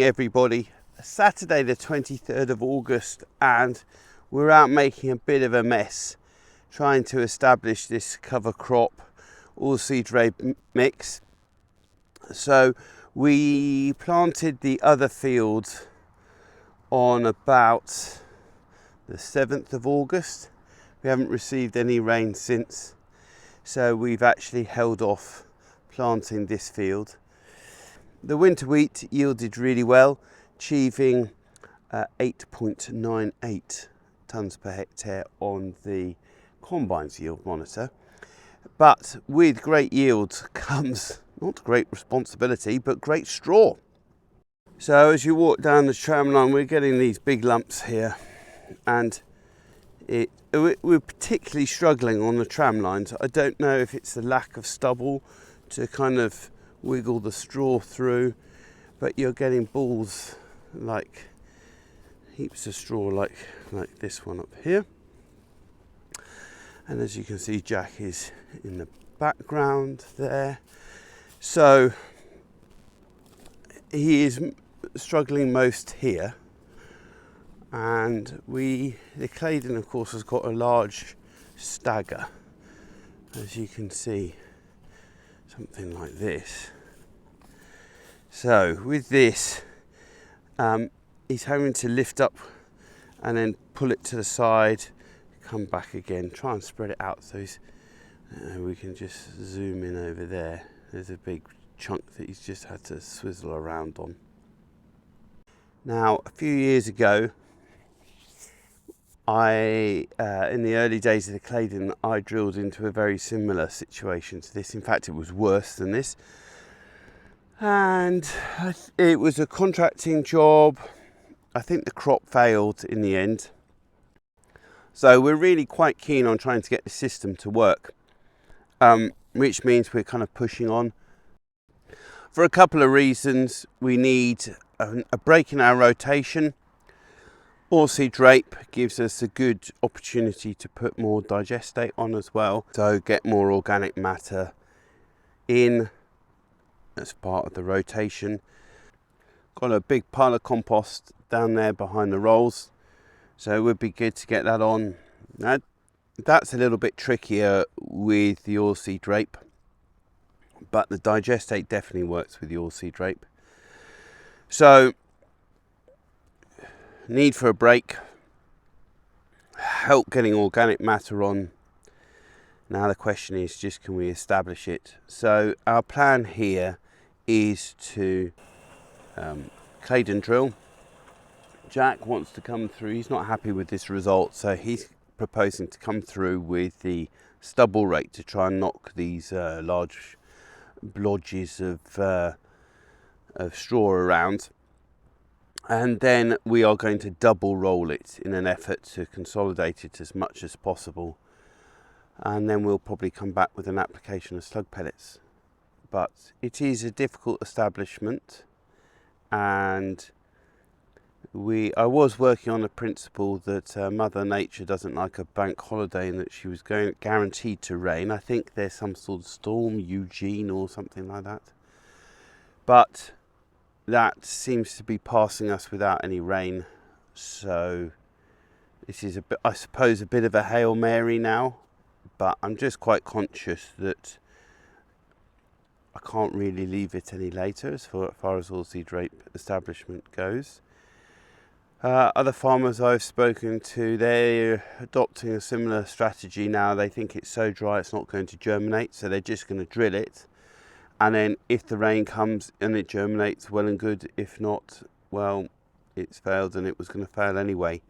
morning everybody. Saturday the 23rd of August, and we're out making a bit of a mess trying to establish this cover crop oilseed rape mix. So we planted the other field on about the 7th of August. We haven't received any rain since, so we've actually held off planting this field. The winter wheat yielded really well, achieving 8.98 tonnes per hectare on the combine's yield monitor. But with great yield comes not great responsibility, but great straw. So as you walk down the tram line, we're getting these big lumps here, and we're particularly struggling on the tram lines. I don't know if it's the lack of stubble to kind of wiggle the straw through, but you're getting balls like heaps of straw like this one up here. And as you can see, Jack is in the background there, so he is struggling most here. And the Claydon of course has got a large stagger, as you can see, something like this. So with this, he's having to lift up and then pull it to the side, come back again, try and spread it out. So we can just zoom in over there. There's a big chunk that he's just had to swizzle around on. Now, a few years ago, in the early days of the Claydon, I drilled into a very similar situation to this. In fact, it was worse than this. And it was a contracting job. I think the crop failed in the end. So we're really quite keen on trying to get the system to work, which means we're kind of pushing on. For a couple of reasons, we need a break in our rotation. Oilseed rape gives us a good opportunity to put more digestate on as well, so get more organic matter in as part of the rotation. Got a big pile of compost down there behind the rolls, so it would be good to get that on. Now, that's a little bit trickier with the oilseed rape, but the digestate definitely works with the oilseed rape. So need for a break, help getting organic matter on. Now the question is just, can we establish it? So our plan here is to Claydon drill. Jack wants to come through. He's not happy with this result, so he's proposing to come through with the stubble rake to try and knock these large blodges of straw around. And then we are going to double roll it in an effort to consolidate it as much as possible. And then we'll probably come back with an application of slug pellets. But it is a difficult establishment, and I was working on the principle that Mother Nature doesn't like a bank holiday, and that she was guaranteed to rain. I think there's some sort of storm, Eugene or something like that. But that seems to be passing us without any rain, so this is I suppose a bit of a Hail Mary now, but I'm just quite conscious that I can't really leave it any later as far as oilseed rape establishment goes. Other farmers I've spoken to, they're adopting a similar strategy now. They think it's so dry it's not going to germinate, so they're just going to drill it. And then if the rain comes and it germinates, well and good. If not, well, it's failed and it was going to fail anyway.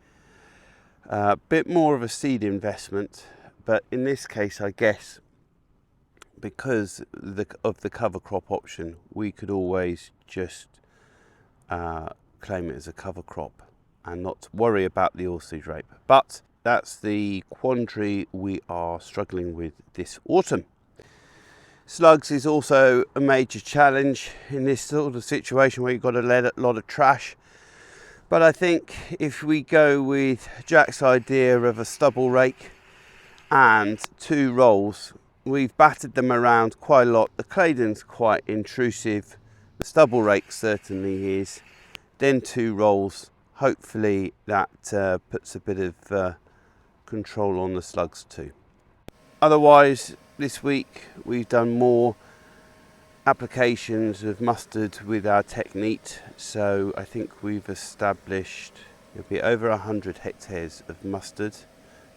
A bit more of a seed investment, but in this case, I guess, because of the cover crop option, we could always just claim it as a cover crop and not worry about the oilseed rape. But that's the quandary we are struggling with this autumn. Slugs is also a major challenge in this sort of situation where you've got a lot of trash. But I think if we go with Jack's idea of a stubble rake and 2 rolls, we've battered them around quite a lot. The Claydon's quite intrusive. The stubble rake certainly is. then 2 rolls. Hopefully that puts a bit of control on the slugs too. Otherwise, this week we've done more applications of mustard with our technique, so I think we've established it'll be over 100 hectares of mustard,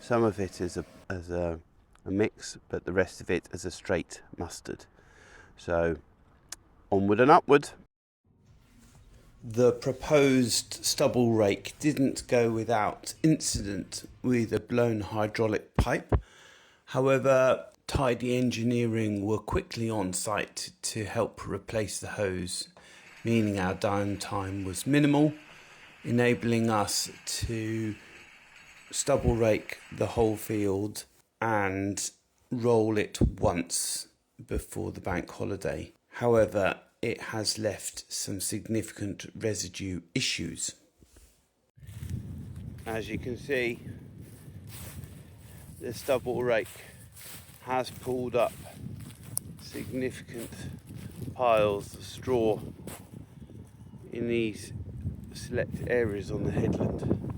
some of it as a mix, but the rest of it as a straight mustard. So onward and upward. The proposed stubble rake didn't go without incident with a blown hydraulic pipe. However, Tidy Engineering were quickly on site to help replace the hose, meaning our downtime was minimal, enabling us to stubble rake the whole field and roll it once before the bank holiday. However, it has left some significant residue issues. As you can see, the stubble rake has pulled up significant piles of straw in these select areas on the headland.